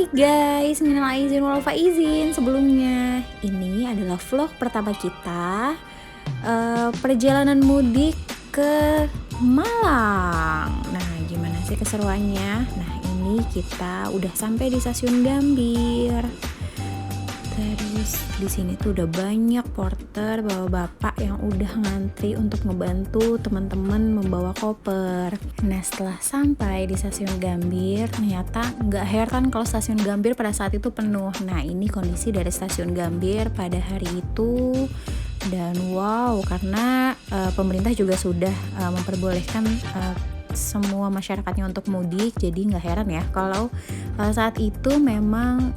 Hai guys, minal aizin wal faizin. Sebelumnya, ini adalah vlog pertama kita, perjalanan mudik ke Malang. Nah, gimana sih keseruannya? Nah, ini kita udah sampai di stasiun Gambir. Terus di sini tuh udah banyak porter bapak-bapak yang udah ngantri untuk ngebantu teman-teman membawa koper. Nah, setelah sampai di stasiun Gambir, ternyata nggak heran kalau stasiun Gambir pada saat itu penuh. Nah, ini kondisi dari stasiun Gambir pada hari itu. Dan wow, karena pemerintah juga sudah memperbolehkan semua masyarakatnya untuk mudik, jadi nggak heran ya kalau saat itu memang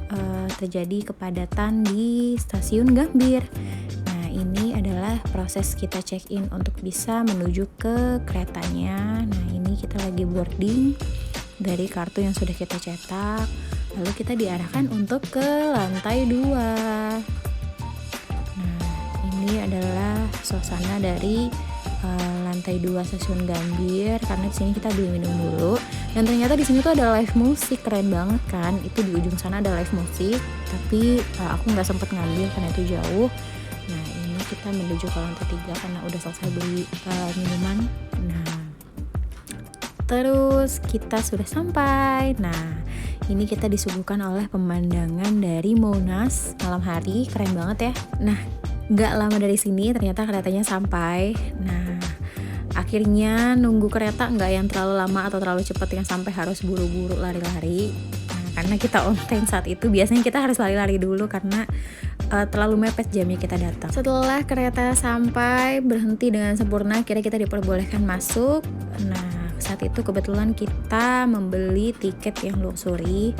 terjadi kepadatan di stasiun Gambir. Nah, ini adalah proses kita check-in untuk bisa menuju ke keretanya. Nah, ini kita lagi boarding dari kartu yang sudah kita cetak, lalu kita diarahkan untuk ke lantai 2. Nah, ini adalah suasana dari lantai 2 stasiun Gambir, karena di sini kita beli minum dulu. Dan ternyata di sini tuh ada live musik, keren banget kan. Itu di ujung sana ada live musik, tapi aku nggak sempet ngambil karena itu jauh. Nah, ini kita menuju ke lantai 3 karena udah selesai beli minuman. Nah, terus kita sudah sampai. Nah, ini kita disuguhkan oleh pemandangan dari Monas malam hari, keren banget ya. Nah, nggak lama dari sini ternyata keretanya sampai. Nah, akhirnya nunggu kereta nggak yang terlalu lama atau terlalu cepat yang sampai harus buru-buru lari-lari. Nah, karena kita on time saat itu, biasanya kita harus lari-lari dulu karena terlalu mepet jamnya kita datang. Setelah kereta sampai berhenti dengan sempurna, akhirnya kita diperbolehkan masuk. Nah, saat itu kebetulan kita membeli tiket yang luxury.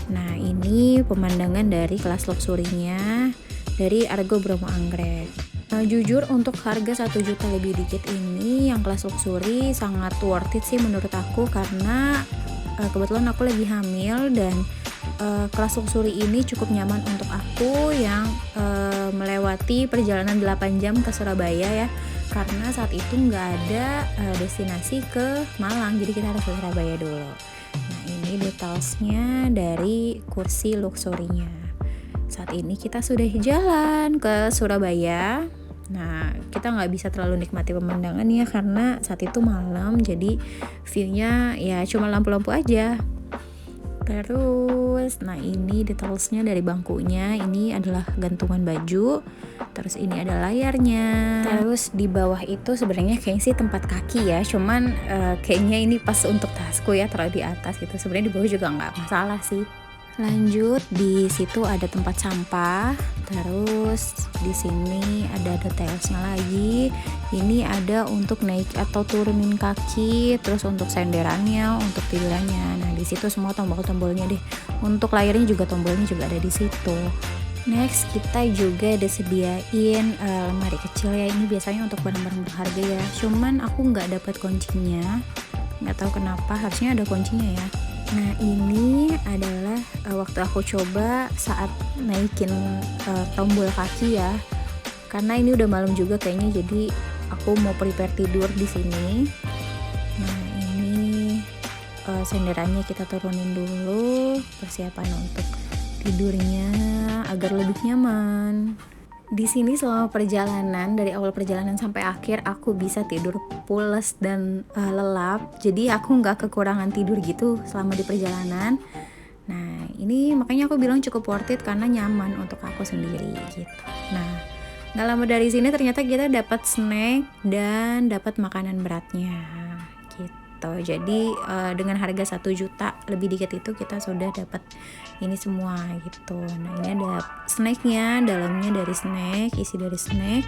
Nah, ini pemandangan dari kelas luxury-nya dari Argo Bromo Anggrek. Nah, jujur untuk harga 1 juta lebih dikit ini yang kelas luxury sangat worth it sih menurut aku, karena kebetulan aku lagi hamil dan kelas luxury ini cukup nyaman untuk aku yang melewati perjalanan 8 jam ke Surabaya ya, karena saat itu nggak ada destinasi ke Malang, jadi kita harus ke Surabaya dulu. Nah, ini detailsnya dari kursi luxury-nya. Saat ini kita sudah jalan ke Surabaya. Nah, kita nggak bisa terlalu nikmati pemandangan ya karena saat itu malam, jadi view-nya ya cuma lampu-lampu aja. Terus, nah ini detailsnya dari bangkunya. Ini adalah gantungan baju. Terus ini ada layarnya. Terus di bawah itu sebenarnya kayaknya sih tempat kaki ya. Cuman kayaknya ini pas untuk tasku ya, taruh di atas gitu. Sebenarnya di bawah juga nggak masalah sih. Lanjut, di situ ada tempat sampah. Terus di sini ada detailsnya lagi. Ini ada untuk naik atau turunin kaki, terus untuk senderannya, untuk tidurannya. Nah, di situ semua tombol-tombolnya deh. Untuk layarnya juga tombolnya juga ada di situ. Next, kita juga disediain lemari kecil ya. Ini biasanya untuk barang-barang berharga ya. Cuman aku nggak dapat kuncinya. Nggak tahu kenapa, harusnya ada kuncinya ya. Nah, ini adalah waktu aku coba saat naikin tombol kaki ya. Karena ini udah malam juga kayaknya, jadi aku mau prepare tidur di sini. Nah, ini senderannya kita turunin dulu, persiapan untuk tidurnya agar lebih nyaman. Di sini selama perjalanan, dari awal perjalanan sampai akhir, aku bisa tidur pules dan lelap. Jadi aku nggak kekurangan tidur gitu selama di perjalanan. Nah, ini makanya aku bilang cukup worth it karena nyaman untuk aku sendiri gitu. Nah, nggak lama dari sini ternyata kita dapat snack dan dapat makanan beratnya gitu. Jadi dengan harga 1 juta lebih dikit itu kita sudah dapat ini semua gitu. Nah, ini ada snacknya, dalamnya dari snack, isi dari snack,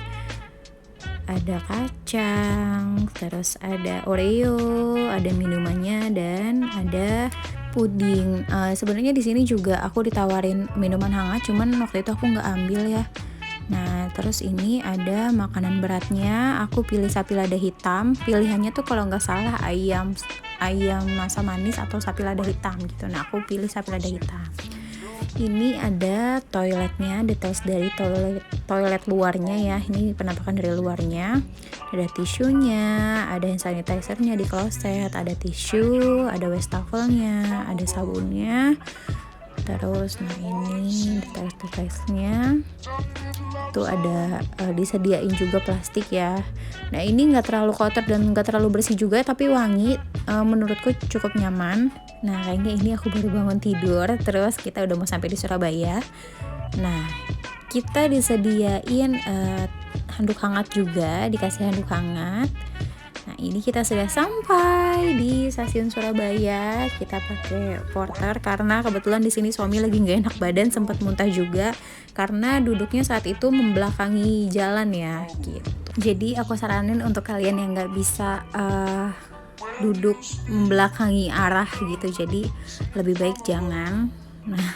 ada kacang, terus ada Oreo, ada minumannya, dan ada puding. Sebenarnya di sini juga aku ditawarin minuman hangat, cuman waktu itu aku nggak ambil ya. Nah, terus ini ada makanan beratnya. Aku pilih sapi lada hitam. Pilihannya tuh kalau nggak salah ayam masa manis atau sapi lada hitam gitu. Nah, aku pilih sapi lada hitam. Ini ada toiletnya, details dari toilet luarnya ya. Ini penampakan dari luarnya. Ada tisunya, ada hand sanitizer-nya di kloset, ada tisu, ada wastafelnya, ada sabunnya. Terus nah ini detail-detailnya tuh ada disediain juga plastik ya. Nah ini nggak terlalu kotor dan nggak terlalu bersih juga, tapi wangi, menurutku cukup nyaman. Nah kayaknya ini aku baru bangun tidur, terus kita udah mau sampai di Surabaya. Nah kita disediain handuk hangat juga, dikasih handuk hangat. Nah ini kita sudah sampai di stasiun Surabaya. Kita pakai porter karena kebetulan di sini suami lagi nggak enak badan, sempat muntah juga karena duduknya saat itu membelakangi jalan ya gitu. Jadi aku saranin untuk kalian yang nggak bisa duduk membelakangi arah gitu, jadi lebih baik jangan. Nah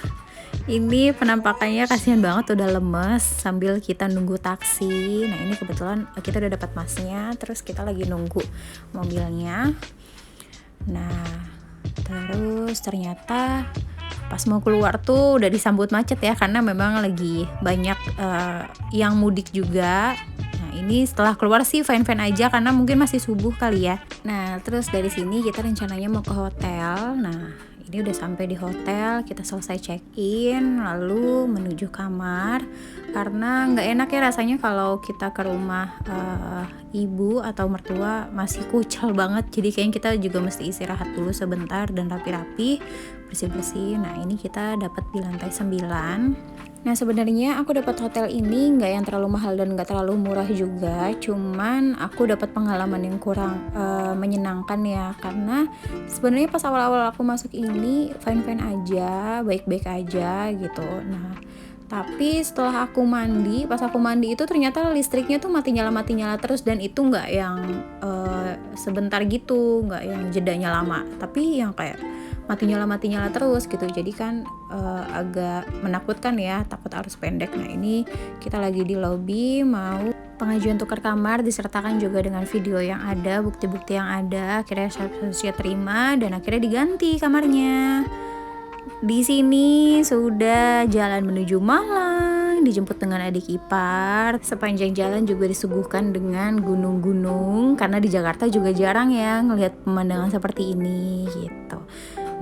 ini penampakannya kasihan banget, udah lemes sambil kita nunggu taksi. Nah ini kebetulan kita udah dapat masnya, terus kita lagi nunggu mobilnya. Nah terus ternyata pas mau keluar tuh udah disambut macet ya, karena memang lagi banyak yang mudik juga. Nah ini setelah keluar sih fine-fine aja karena mungkin masih subuh kali ya. Nah terus dari sini kita rencananya mau ke hotel. Nah ini udah sampai di hotel, kita selesai check-in, lalu menuju kamar. Karena nggak enak ya rasanya kalau kita ke rumah ibu atau mertua masih kucel banget. Jadi kayaknya kita juga mesti istirahat dulu sebentar dan rapi-rapi, bersih-bersih. Nah ini kita dapat di lantai 9. Nah sebenarnya aku dapat hotel ini nggak yang terlalu mahal dan nggak terlalu murah juga, cuman aku dapat pengalaman yang kurang menyenangkan ya, karena sebenarnya pas awal-awal aku masuk ini fine-fine aja, baik-baik aja gitu. Nah tapi setelah aku mandi, pas aku mandi itu ternyata listriknya tuh mati nyala terus, dan itu nggak yang sebentar gitu, nggak yang jedanya lama, tapi yang kayak mati nyala terus gitu. Jadi kan agak menakutkan ya, takut arus pendek. Nah ini kita lagi di lobi mau pengajuan tukar kamar, disertakan juga dengan video yang ada, bukti-bukti yang ada. Akhirnya saya terima dan akhirnya diganti kamarnya. Di sini sudah jalan menuju Malang, dijemput dengan adik ipar. Sepanjang jalan juga disuguhkan dengan gunung-gunung, karena di Jakarta juga jarang ya ngelihat pemandangan seperti ini gitu.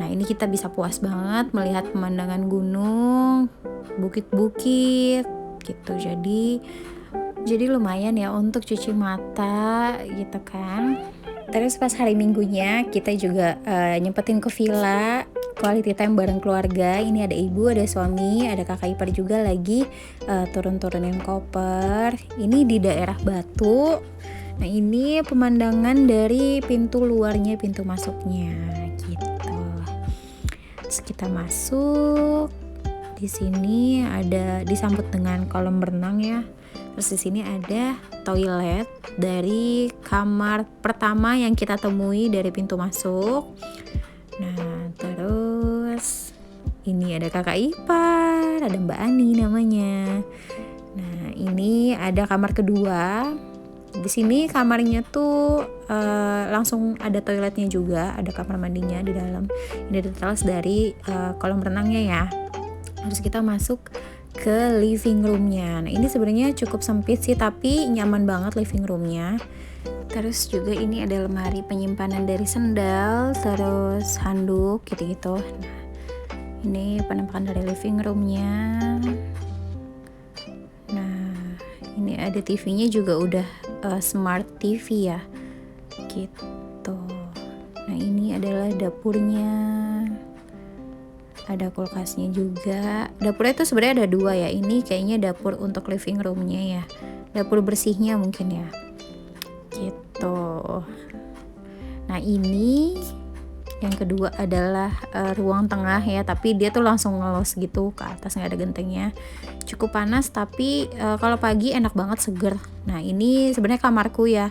Nah ini kita bisa puas banget melihat pemandangan gunung, bukit-bukit gitu. Jadi lumayan ya untuk cuci mata gitu kan. Terus pas hari Minggunya kita juga nyempetin ke villa, quality time bareng keluarga. Ini ada ibu, ada suami, ada kakak ipar juga lagi turun-turunin koper. Ini di daerah Batu. Nah ini pemandangan dari pintu luarnya, pintu masuknya gitu. Terus kita masuk. Di sini ada disambut dengan kolam renang ya. Terus di sini ada toilet dari kamar pertama yang kita temui dari pintu masuk. Nah, terus ini ada kakak ipar, ada Mbak Ani namanya. Nah, ini ada kamar kedua. Di sini kamarnya tuh langsung ada toiletnya juga, ada kamar mandinya di dalam. Ini details dari kolam renangnya ya. Terus kita masuk ke living roomnya. Nah ini sebenarnya cukup sempit sih, tapi nyaman banget living roomnya. Terus juga ini ada lemari penyimpanan dari sendal, terus handuk gitu-gitu. Nah ini penampakan dari living roomnya. Nah ini ada TV-nya juga udah smart TV ya gitu. Nah ini adalah dapurnya, ada kulkasnya juga. Dapurnya itu sebenarnya ada dua ya, ini kayaknya dapur untuk living roomnya ya, dapur bersihnya mungkin ya gitu. Nah ini yang kedua adalah ruang tengah ya, tapi dia tuh langsung ngelos gitu ke atas, nggak ada gentengnya. Cukup panas tapi kalau pagi enak banget, seger. Nah ini sebenarnya kamarku ya,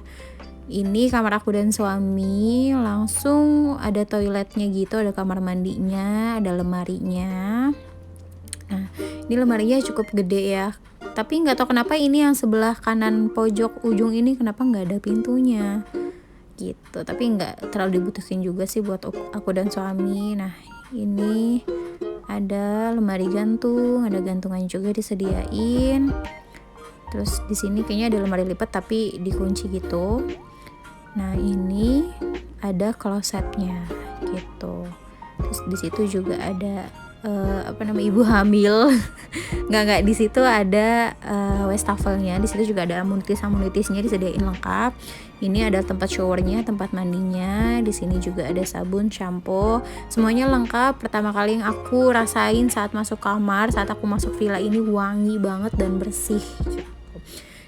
ini kamar aku dan suami, langsung ada toiletnya gitu, ada kamar mandinya, ada lemarinya. Nah ini lemarinya cukup gede ya, tapi nggak tahu kenapa ini yang sebelah kanan pojok ujung ini kenapa nggak ada pintunya gitu, tapi nggak terlalu dibutuhin juga sih buat aku dan suami. Nah ini ada lemari gantung, ada gantungan juga disediain. Terus di sini kayaknya ada lemari lipat tapi dikunci gitu. Nah ini ada klosetnya gitu. Terus di situ juga ada ibu hamil. nggak di situ ada wastafelnya, di situ juga ada amenitisnya disediain lengkap. Ini ada tempat showernya, tempat mandinya, di sini juga ada sabun, shampoo, semuanya lengkap. Pertama kali yang aku rasain saat masuk kamar, saat aku masuk villa ini, wangi banget dan bersih gitu.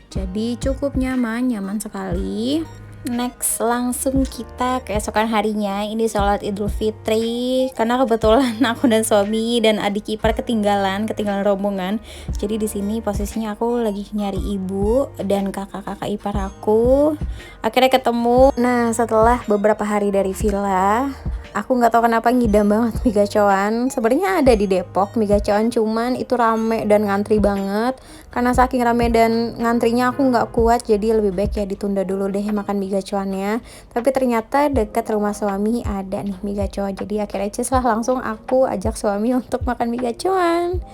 Jadi cukup nyaman sekali. Next, langsung kita keesokan harinya. Ini sholat Idul Fitri. Karena kebetulan aku dan suami dan adik ipar ketinggalan rombongan. Jadi di sini posisinya aku lagi nyari ibu dan kakak-kakak ipar aku. Akhirnya ketemu. Nah, setelah beberapa hari dari villa, aku nggak tahu kenapa ngidam banget mie gacoan. Sebenarnya ada di Depok mie gacoan, cuman itu rame dan ngantri banget. Karena saking rame dan ngantrinya aku nggak kuat, jadi lebih baik ya ditunda dulu deh makan mie gacoannya. Tapi ternyata dekat rumah suami ada nih mie gacoan, jadi akhirnya langsung aku ajak suami untuk makan mie gacoan.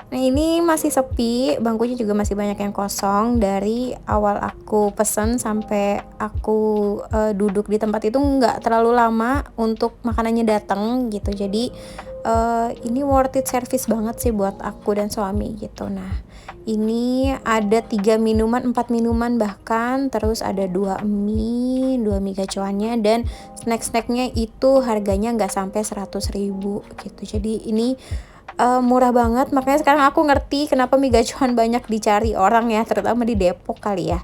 Nah, ini masih sepi, bangkunya juga masih banyak yang kosong. Dari awal aku pesen sampai aku duduk di tempat itu nggak terlalu lama untuk makanannya datang gitu. Jadi ini worth it service banget sih buat aku dan suami gitu. Nah, ini ada 3 minuman, 4 minuman bahkan, terus ada 2 mie gacoannya, dan snack-snacknya itu harganya nggak sampai 100.000 gitu. Jadi ini murah banget, makanya sekarang aku ngerti kenapa mie gacoan banyak dicari orang ya, terutama di Depok kali ya.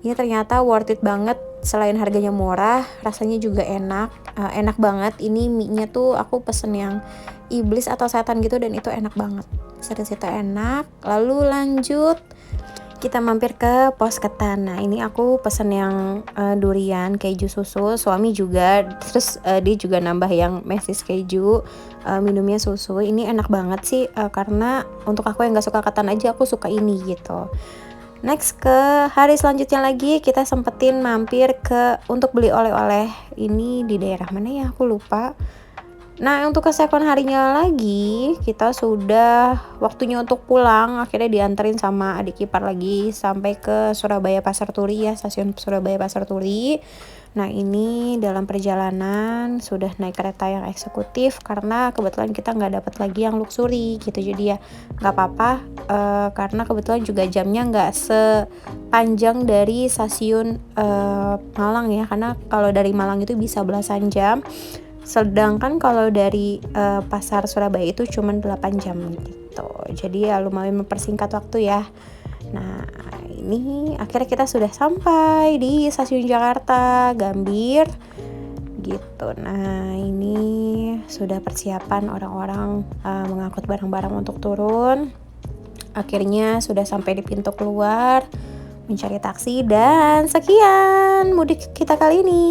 Ini ternyata worth it banget, selain harganya murah, rasanya juga enak banget. Ini mie-nya tuh aku pesen yang iblis atau setan gitu, dan itu enak banget. Serius itu enak. Lalu lanjut kita mampir ke pos ketan. Nah, ini aku pesen yang durian keju susu, suami juga, terus dia juga nambah yang mesis keju, minumnya susu. Ini enak banget sih, karena untuk aku yang gak suka ketan aja, aku suka ini gitu. Next, ke hari selanjutnya lagi kita sempetin mampir untuk beli oleh-oleh. Ini di daerah mana ya, aku lupa. Nah, untuk keesokan harinya lagi, kita sudah waktunya untuk pulang. Akhirnya dianterin sama adik ipar lagi sampai ke Surabaya Pasar Turi ya, stasiun Surabaya Pasar Turi. Nah, ini dalam perjalanan sudah naik kereta yang eksekutif karena kebetulan kita nggak dapat lagi yang luxury gitu. Jadi ya nggak apa-apa, karena kebetulan juga jamnya nggak sepanjang dari stasiun Malang ya. Karena kalau dari Malang itu bisa belasan jam. Sedangkan kalau dari pasar Surabaya itu cuma 8 jam gitu. Jadi ya lumayan mempersingkat waktu ya. Nah, ini akhirnya kita sudah sampai di stasiun Jakarta Gambir gitu. Nah, ini sudah persiapan orang-orang mengangkut barang-barang untuk turun. Akhirnya sudah sampai di pintu keluar, mencari taksi, dan sekian mudik kita kali ini.